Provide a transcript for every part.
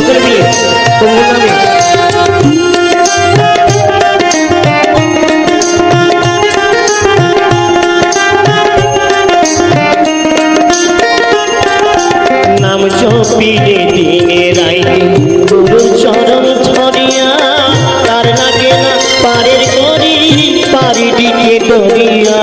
সকলে মিলে প্রভুর নামে নাম জপিলে দিনে রাইতে গুরু চরণ ধরিয়া তার লাগে না পারের করি পারি দিকে দরিয়া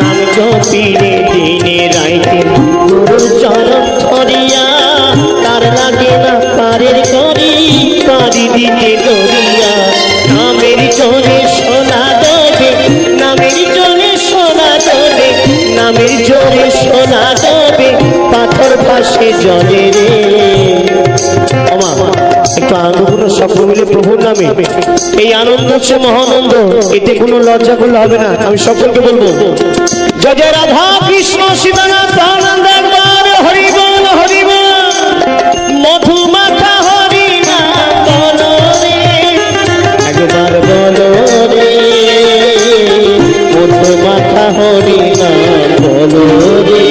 নাম জপিলে দিনে রাইতে গুরু চরণ ধরিয়া তার লাগে না পারের করি পারি দিকে দরিয়া নামের জলে সোনা দেবে নামের জলে সোনা দেবে নামের জলে সোনা দেবে পাথর পাশে জলে রে একটু আনন্দপূর্ণ সকল মিলে প্রভুর নামে এই আনন্দ হচ্ছে মহানন্দ এতে কোনো লজ্জা করলে হবে না আমি সকলকে বলবো জয় জয় রাধা কৃষ্ণ সীতানাথ প্রাণানন্দ একবার হরি বল মধু মাখা হরি নাম বলো রে একবার বলো রে মধু মাখা হরি নাম বলো রে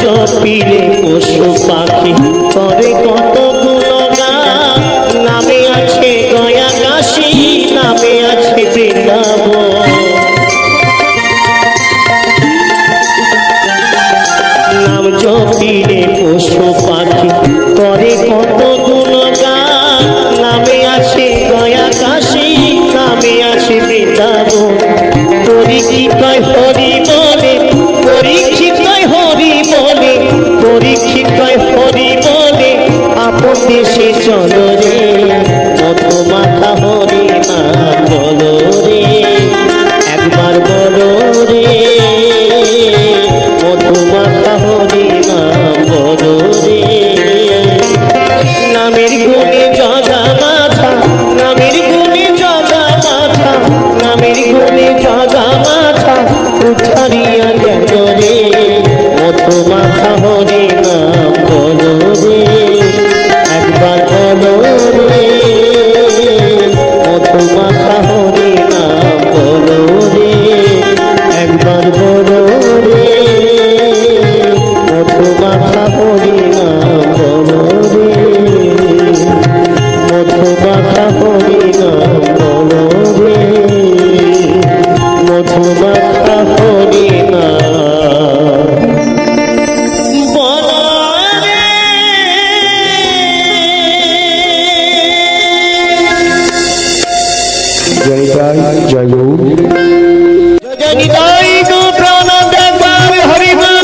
জপিলে পশু পাখি করে কত গুণগান নামে আছে গয়া কাশী নামে আছে বৃন্দাবন নাম জপিলে পশু পাখি করে কত গুণগান নামে আছে গয়া কাশী নামে আছে বৃন্দাবন পরীক্ষিত হরি বলে পরীক্ষিত হরি বলে পরীক্ষিত হরি বলে আপন দেশে চলো রে মধু মাখা হরি নাম বলো রে একবার বলো রে মধু মাখা হরি নাম বলো রে নামের গুণে জগা মাথা নামের গুণে জগা মাথা নামের গুণে জগা মাথা উঠারিয়া গেল রে মধু মাখা হরি নাম বলো রে একবার বলো রে মধু মাখা হরি নাম বলো রে একবার বলো রে মধু মাখা হরি নাম বলো রে মধু মাখা হরি নাম বলো রে মধু মাখা হরি নাম জয় জয় জয় গৌর জয় নিতাই গো প্রাণানন্দ একবার হরিবল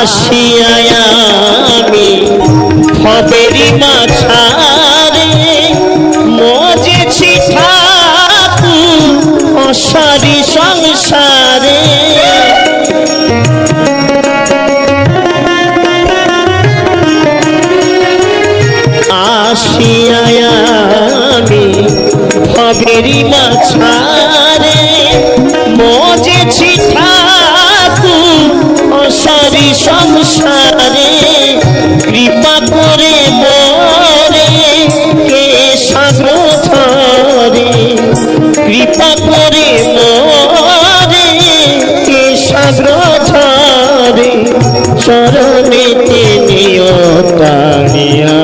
আসিয়া আমি ভবেরি মাঝারে মজেছি ঠাকুর অসারি সংসারে আসিয়া আমি ভবেরি মাঝারে মজেছি ঠাকুর অসারি সংসারে কৃপা করে মোরে কে সাগর ধরে কৃপা করে মোরে কে সাগর ধরে চরণেতে নিয় টানিয়া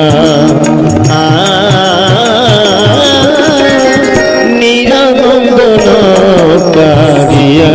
নিরানন্দন কারিয়া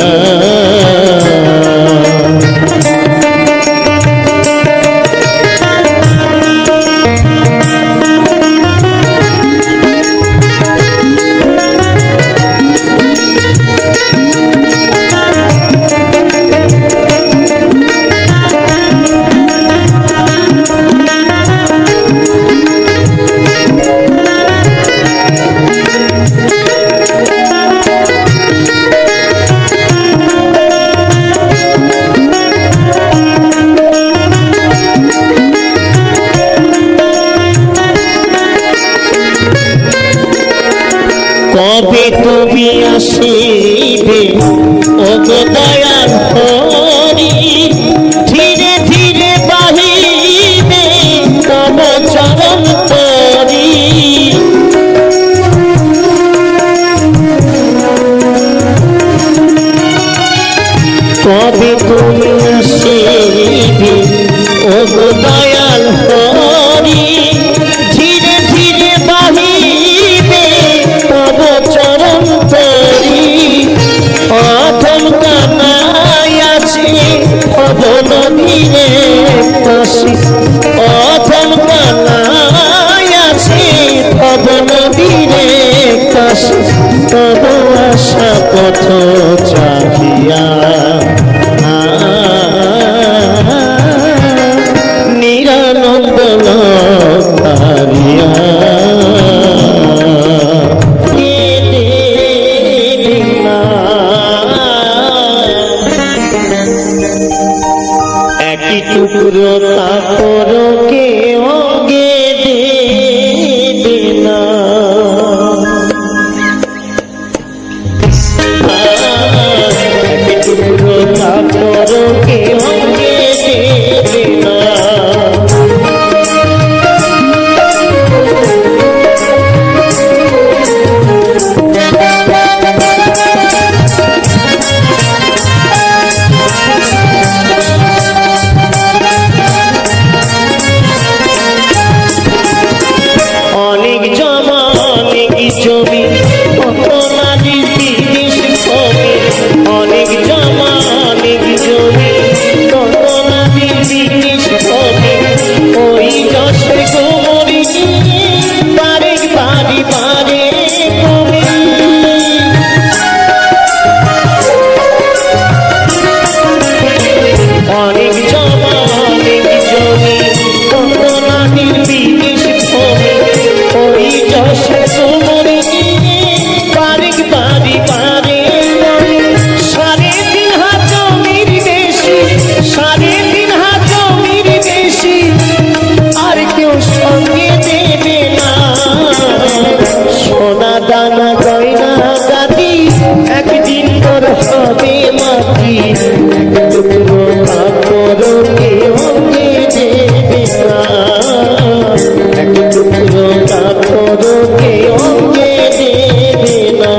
কবি আসিবে ও গো দয়াল হরি ধীরে ধীরে বাহিবে তব চরণ তরি কবি তুমি আসিবে ও গো দয়াল হরি ধীরে ধীরে বাহিবে তব চরণ তরি অধম কানাই আছে পবন ধীরে কাশি অধম কানাই আছে পবন ধীরে কাশি তব আশা পথ চাহিয়া নিরানন্দন কারিয়া একই টুকরো কাপড়কে অঙ্গে দে না একই টুকরো কাপড়কে অঙ্গে দে না অনেক জমা অনেক জমি কত নারী বিদেশ কবি অনেক জমা অনেক জমি কত নারী বিদেশ কবি ওই যশে গোমরি বারে বাড়ি বারে কবি অনেক জমা অনেক জমি কত নারী বিদেশ কবি ওই যশে গোমরি বারে বাড়ি বারে সাড়ে 3 হাত জমির বেশি সাড়ে 3 হাত জমির বেশি আর কেউ সঙ্গে দেবে না সোনা দানা গয়না গাদি একদিন তোর হবে মাটি এক টুকরো কাপড়কে অঙ্গে দেবে না এক টুকরো কাপড়কে অঙ্গে দেবে না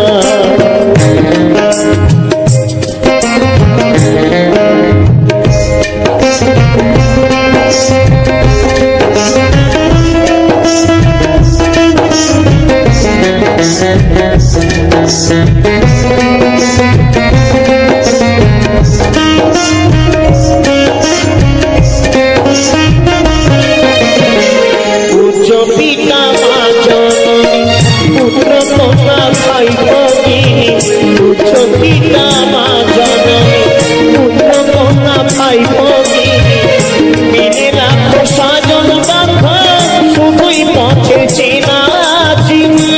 উচ্চ পিতা মা জননী পুত্র কন্যা ভাই ভগিনী উচ্চ পিতা মা জননী পুত্র কন্যা ভাই ভগিনী মিলে রাখো সাজন বাঁধা শুধুই পথে চেনা চিনি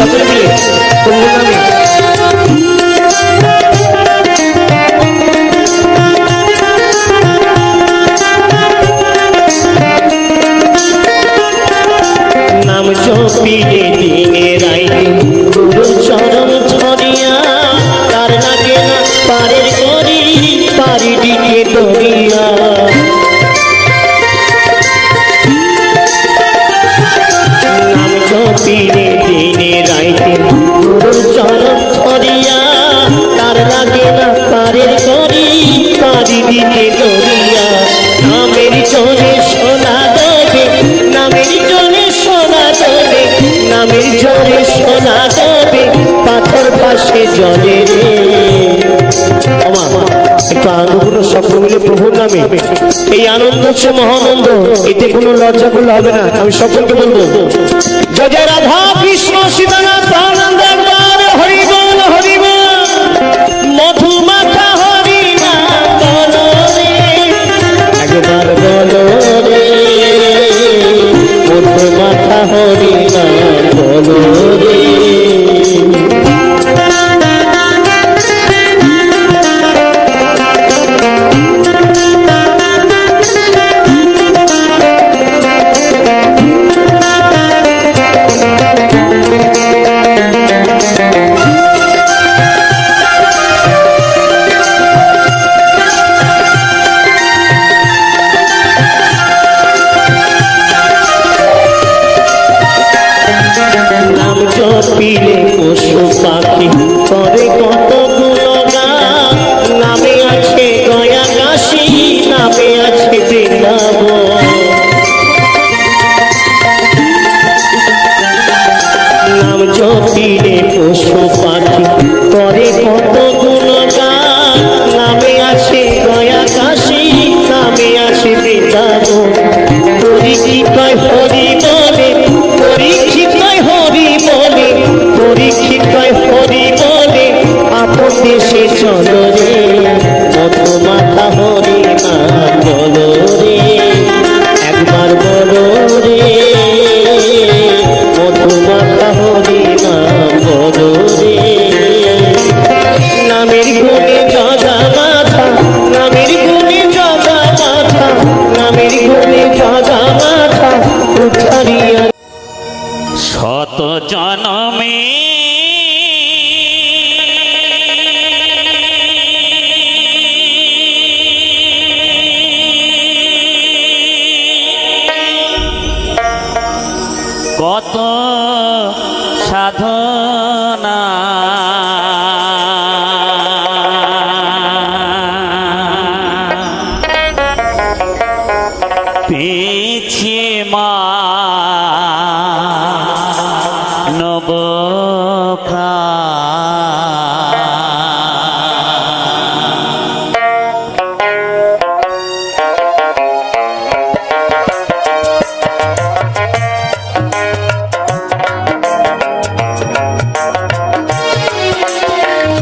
সকলে মিলে প্রভুর নামে নাম জপিলে দিনে রাইতে গুরু চরণ ছড়িয়া তার লাগে না পারের করি পারি দিকে দরিয়া নাম জপিলে দিনে রাইতে গুরু চরণ ছড়িয়া তার লাগে না পারের করি পারি দিকে দরিয়া নামের জোরে সোনা দেবে নামের জোরে সোনা দেবে নামের জোরে সোনা দেবে পাথর পাশে জলে রে একটু আনন্দ সকল মিলে প্রভুর নামে এই আনন্দ হচ্ছে মহানন্দ এতে কোনো লজ্জা করলে হবে না আমি সকলকে বলবো জয় জয় রাধা কৃষ্ণ সীতানাথ প্রাণানন্দ একবার হরি বল হরি বল মধু মাখা হরি নাম বলো রে একবার বলো রে মধু মাখা হরি নাম বলো রে পিলে পশু পাখি করে কত গুণগান নামে আছে গয়া কাশি নামে আছে বৃন্দাবন নাম জপিলে পশু পাখি করে কত গুণগান নামে আছে গয়া কাশি নামে আছে বৃন্দাবন পরীক্ষিত হরি বলে পরীক্ষিত হরি বলে পরীক্ষিত হরি বলে আপন দেশে চলো রে মধু মাথা হরি নাম বলো রে একবার বলো রে মধু মাথা হরি নাম বলো রে নামের গুণে জগা মাথা নামের গুণে জগা মাথা নামের গুণে জগা মাথা উঠারিয়া শত জনমে কত সাধনা পেয়েছি মা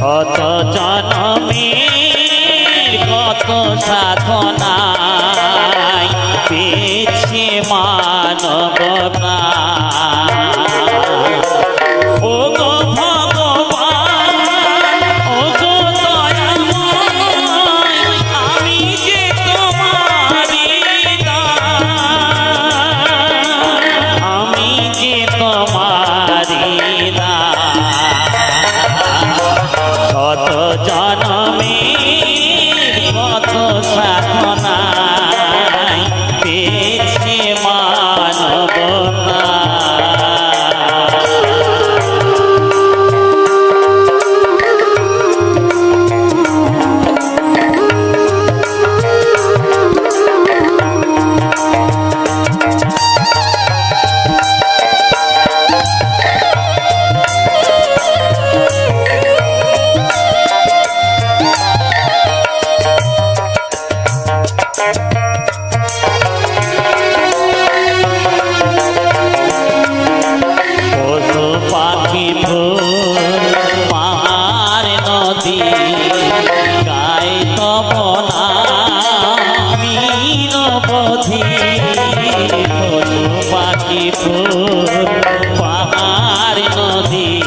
কত জনমের কত সাধনায় পেয়েছি মানব ও গো ভগবান ও গো দয়াময় আমি যে তোমারি আমি যে তোমারি কত জনমের কত সাধনায় পেয়েছি মানব পশু পাখি ফুল পাহাড় নদী গায়ে তব নামি নবধি পশু পাখি ফুল পাহাড় নদী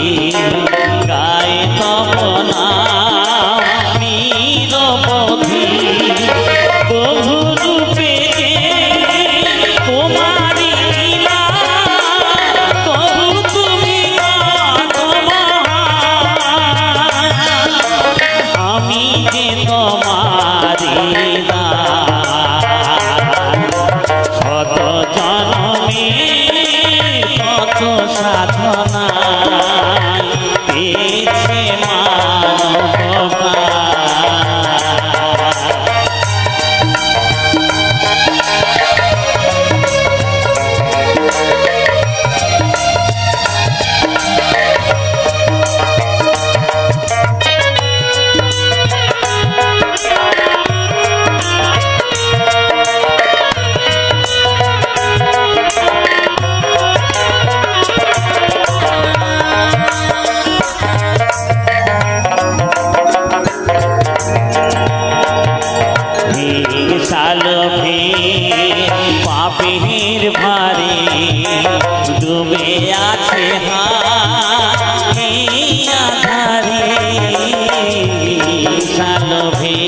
সাধনায় পেয়েছে মানব পাপের ভারে ডুবে আছে আধারে সালভে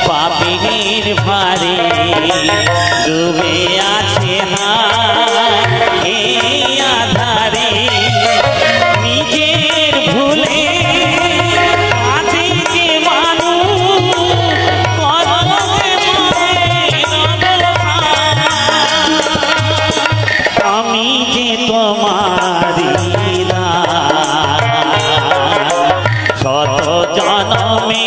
পাপের ভারে ডুবে আছে আধারে নিজের ভুলে আছে যে আমি যে তোমারি শত জনমে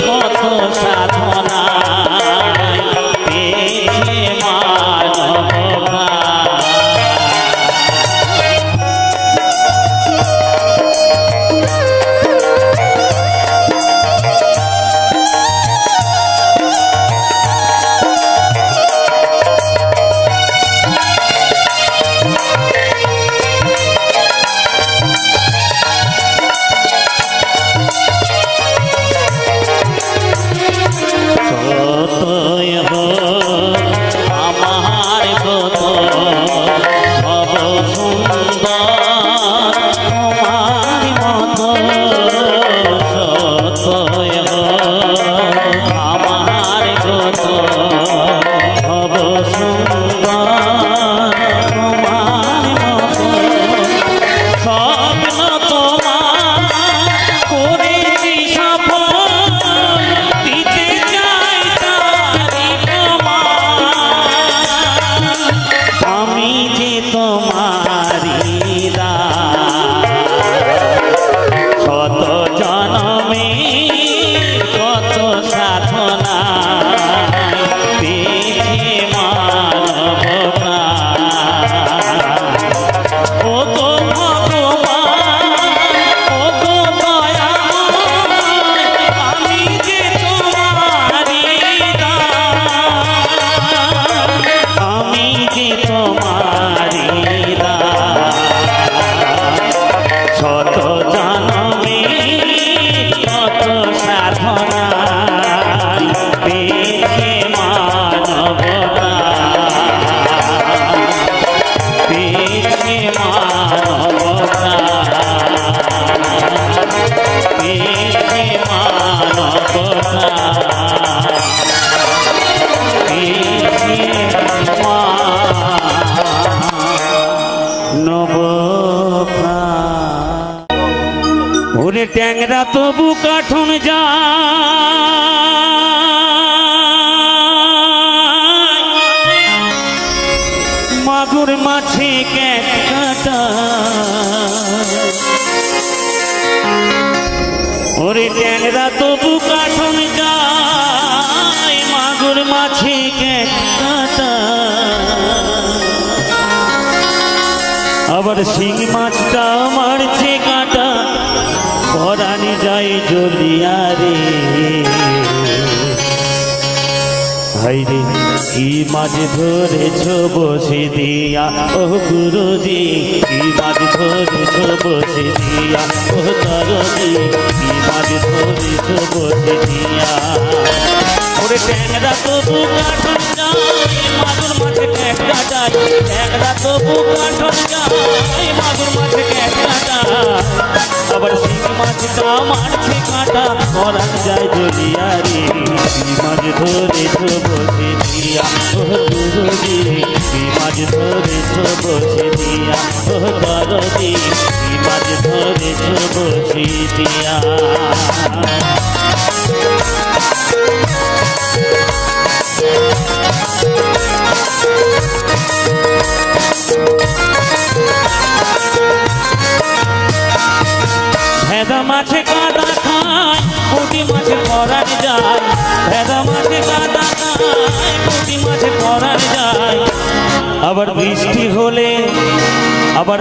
কত সাধনা পেয়েছে মানব আমার কত ভব সুন্দর তোমার মতো সতয় আমার কত ভব সুন্দর তোমার মতো স্বপ্ন তোমার করেছি সফল দিতে চাই তারি আমি যে তোমারি শত জনমে কত সাধনা পেয়েছে মানব ও গো ভগবান ও গো দয়াময় আমি যে তোমারি আমি যে তোমারি শত জনমে কত সাধনা পেয়েছে মানবতা পেয়েছে মানবতা পেয়েছে মানবতা ওরে ট্যাংরা তবু কাঠন যা মাগুর মাছে ক্যাট কাটা ওরে ট্যাংরা তবু কাঠন যায় মাগুর মাছে ক্যাট কাটা আবার শিং মাছটা মারছে কাটা পরাণে যায় জ্বলিয়া রে হাইরে কি মাছ ধরেছ বসে দিয়া ও গুরুজি কি মাছ ধরেছ বসে দিয়া ও দরদি কি মাছ ধরেছ বসে দিয়া ওরে ট্যাংরা তবু কাঠন যায় মাগুর মাছে ক্যাট কাটায় ট্যাংরা তবু কাঠন যায় মাগুর মাছে ক্যাট কাটায় আবার শিং মাছটা মারছে কাটা পরাণ যায় জ্বলিয়া রে কি মাছ ধরেছ বসে দিয়া ও গুরুজি কি মাছ ধরেছ বসে দিয়া ও দরদি কি মাছ ধরেছ বসে দিয়া আবার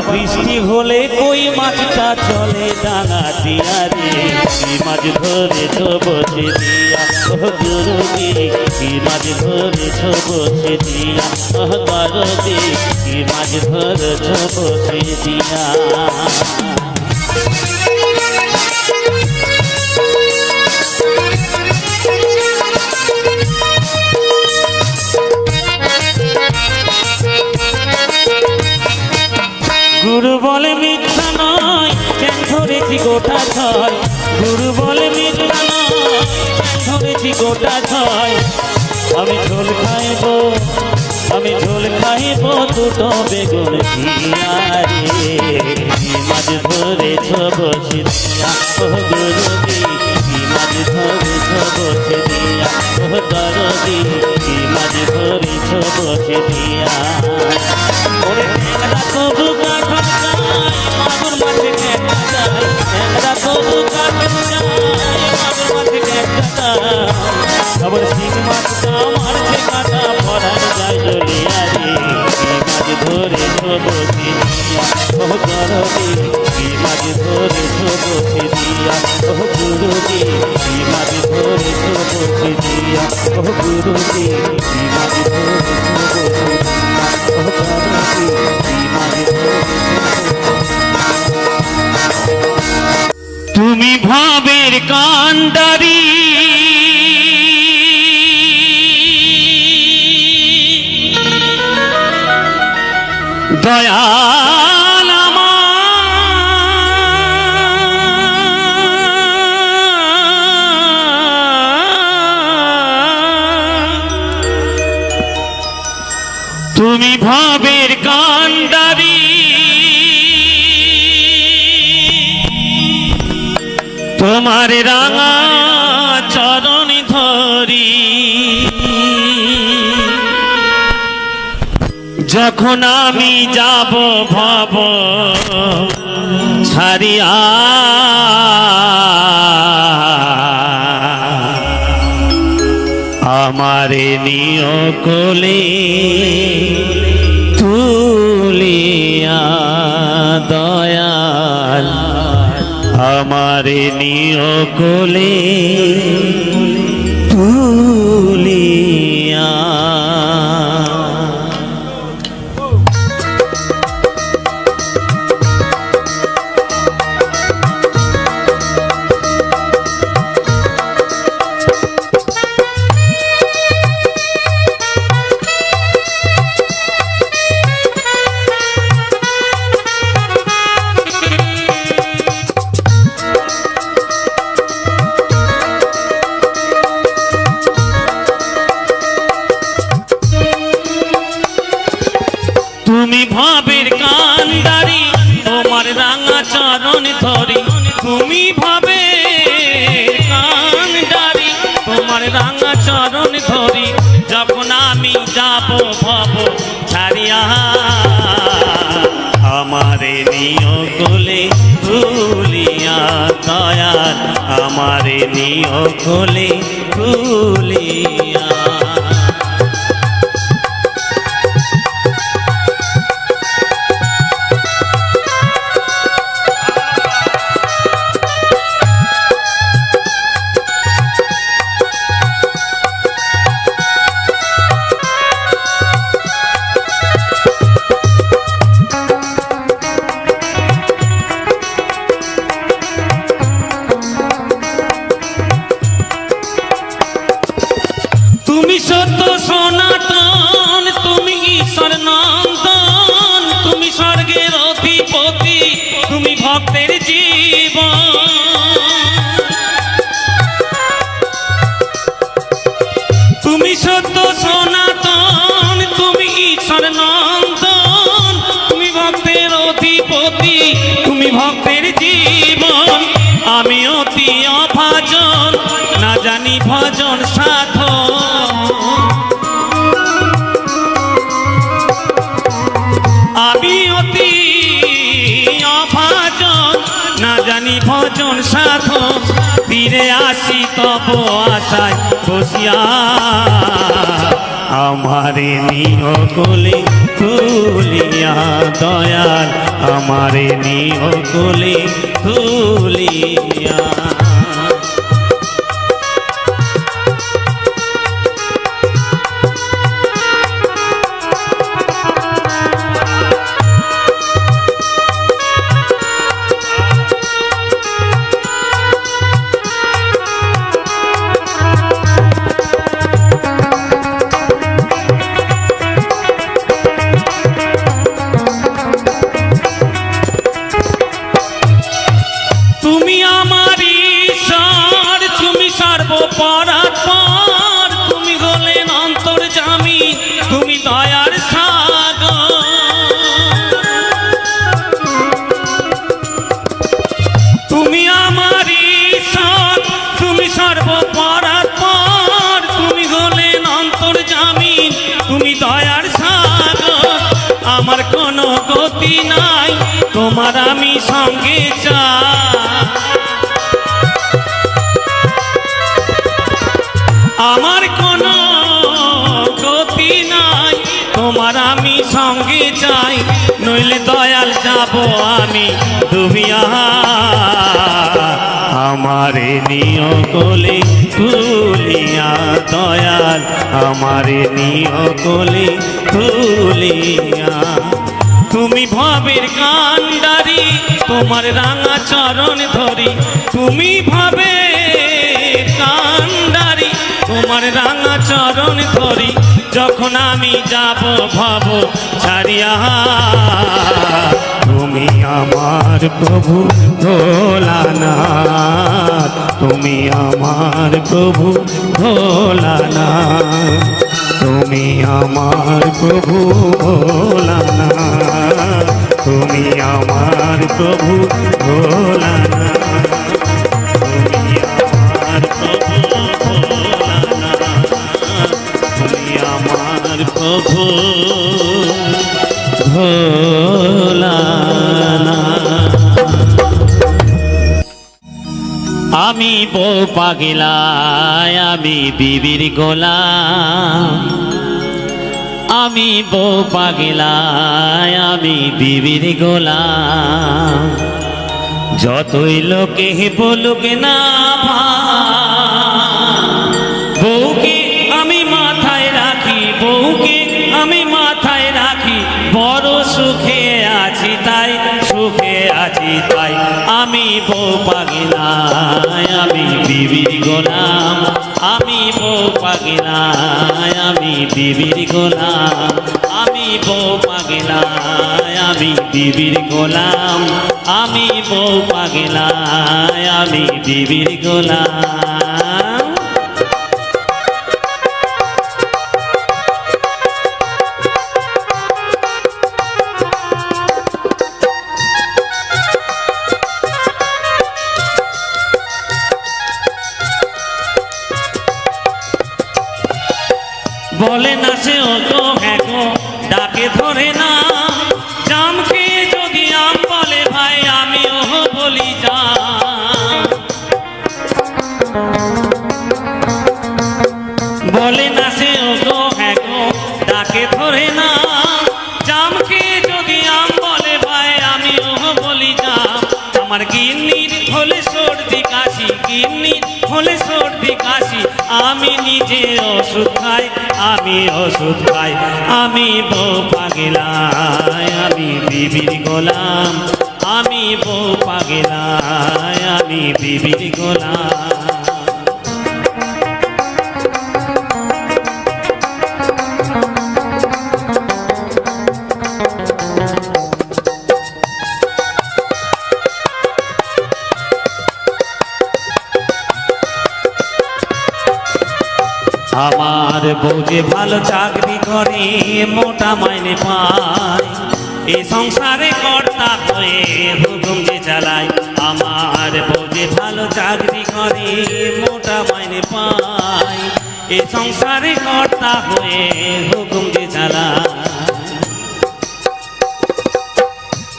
বৃষ্টি হলে কই মাছটা চলে ডাঙা দিয়া রে কি মাছ ধরেছ বসে দিয়া ও গুরুজি কি মাছ ধরেছ বসে দিয়া ও দরদি কি মাছ ধরেছ বসে দিয়া গুরু বলে মিথ্যা নয় জ্ঞান ধরেছি গোটা ছয় গুরু বলে মিথ্যা নয় জ্ঞান ধরেছি গোটা ছয় আমি ঝোল খাইব দুটো বেগুন দিয়া রে কি মাছ ধরেছ বসে দিয়া ও গুরুজি কি মাছ ধরেছ বসে দিয়া ও দরদি কি মাছ ধরেছ বসে দিয়া ওরে ঠেংরা তবু কাঠন যায় মাগুর মাঝে ঠেংরা যায় ঠেংরা তবু কাঠন যায় মাগুর মাঝে ঠেংরা যায় আবার শিং মাছটা মারছে কাটা পড়ার যায় জ্বলিয়া রে কি মাছ ধরেছ বসে দিয়া ও দরদি কি মাছ ধরেছ বসে দিয়া ও গুরুজি কি মাছ ধরেছ বসে দিয়া ও গুরুজি কি মাছ ধরেছ বসে দিয়া ও দরদি কি মাছ ধরেছ তুমি ভাবের কান্ডারি দয়াল তুমি ভাবের কান্ডারি তোমার রাঙা চরণ ধরি যখন আমি যাব ভব ছাড়িয়া আমারে নিয় কোলে তুলিয়া দয়াল আমারে নিয় কোলে তুলিয়া তুমি ভাবের কান্ডারি তোমার রাঙা চরণ ধরি তুমি ভাবের কান্ডারি তোমার রাঙা চরণ ধরি যখন আমি যাব ভব ছাড়িয়া আমারে নিয় কোলে তুলিয়া দয়াল আমারে নিয় কোলে তুলিয়া তুমি সত্য সনাতন তুমি ঈশ্বর নন্দন তুমি স্বর্গের অধিপতি তুমি ভক্তের জীবন তুমি সত্য সনাতন তুমি ঈশ্বর নন্দন তুমি ভক্তের অধিপতি তুমি ভক্তের জীবন আমি অতি অভাজন না জানি ভজন সাধন আমি অতি অভাজন না জানি ভজন সাধন ফিরে আসি তব আশায় বসিয়া আমারে নিয় কোলে তুলিয়া দয়াল আমারে নিয় কোলে তুলিয়া পরাৎপর তুমি হলেন অন্তর্যামী তুমি দয়ার সাগর তুমি আমার ঈশ্বর তুমি সর্বপরাৎপর তুমি হলেন অন্তর্যামী তুমি দয়ার সাগর আমার কোনো গতি নাই তোমার আমি সঙ্গে চাই আমার কোনো গতি নাই তোমার আমি সঙ্গে চাই নইলে দয়াল যাব আমি ডুবিয়া আমারে নিয় কোলে তুলিয়া দয়াল আমারে নিয় কোলে তুলিয়া তুমি ভবের কান্ডারি তোমার রাঙা চরণ ধরি তুমি ভবের কান্ডারি তোমার রাঙা চরণ ধরি যখন আমি যাব ভব ছাড়িয়া তুমি আমার প্রভু ভোলানাথ তুমি আমার প্রভু ভোলানাথ তুমি আমার প্রভু ভোলানাথ তুমি আমার প্রভু ভোলানাথ তুমি আমার প্রভু আমার প্রভু ভোলানাথ আমি বউ পাগলায় আমি বিবির গোলাম আমি বউ পাগলায় আমি বিবির গোলাম যতই লোকে বলুক না বউকে আমি মাথায় রাখি বউকে আমি মাথায় রাখি বড় সুখে আছি তাই সুখে আছি তাই আমি বউ পাগলায় আমি বিবির গোলাম আমি বউ পাগলায় আমি বিবির গোলাম আমি বউ পাগলায় আমি বিবির গোলাম আমি বউ পাগলায় আমি বিবির গোলাম বলে না সে ও তো হ্যাঁ গো ডাকে ধরে না জামকে যদি আম বলে ভাই আমি ও বলি যা বলে না সে ও তো হ্যাঁ গো ডাকে ধরে না জামকে যদি আম বলে ভাই আমি ও বলি যা আমার গিন্নির হলে সর্দি কাশি গিন্নির হলে সর্দি কাশি আমি নিজে ওষুধ খাই আমি ওষুধ খাই আমি বউ পাগলায় আমি বিবির গোলাম আমি বউ পাগলায় আমি বিবির গোলাম আমার বউ যে ভালো চাকরি করে মোটা মাইনে পায় এই সংসারে কর্তা হয়ে হুকুম যে চালায় আমার বউ যে ভালো চাকরি করে মোটা মাইনে পায় এই সংসারে কর্তা হয়ে হুকুম যে চালায়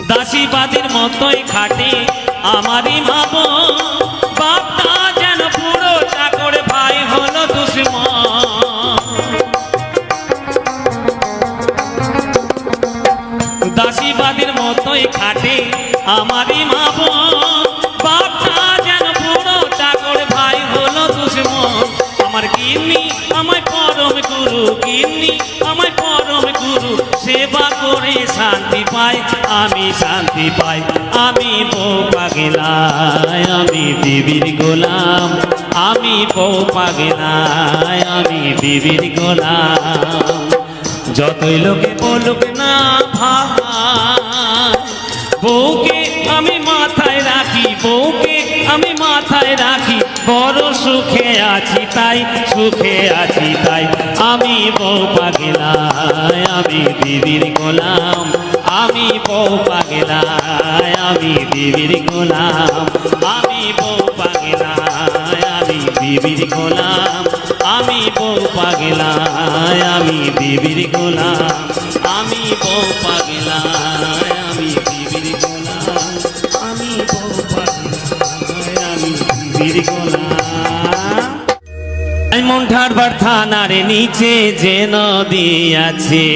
দাসীবাদীর মতোই খাটে আমারই মা বোন বাপটা যেন পুরো চাকর ভাই হলো দুশ্মন দাসীবাদীর মতোই খাটে আমারই মা বোন বাপটা যেন পুরো চাকর ভাই হলো দুশ্মন আমার গিন্নি আমায় পরম গুরু গিন্নি আমায় পরম গুরু সেবা করে শান্তি পাই আমি শান্তি পাই আমি বউ পাগলায় আমি বিবির গোলাম আমি বউ পাগলায় আমি বিবির গোলাম যতই লোকে বলুক না ভাই বউকে আমি মাথায় রাখি বউকে আমি মাথায় রাখি বড় সুখে আছি তাই সুখে আছি তাই আমি বউ পাগলায় আমি বিবির গোলাম আমি বউ পাগলায় আমি বিবির গোলাম আমি বউ পাগলায় আমি বিবির গোলাম আমি বউ পাগলায় আমি বিবির গোলাম আমি বউ পাগলায় আমি বিবির গোলাম আমি বউ পাগলায় আমি বিবির গোলাম মন ঠাড়বার থানার নিচে যে নদী আছে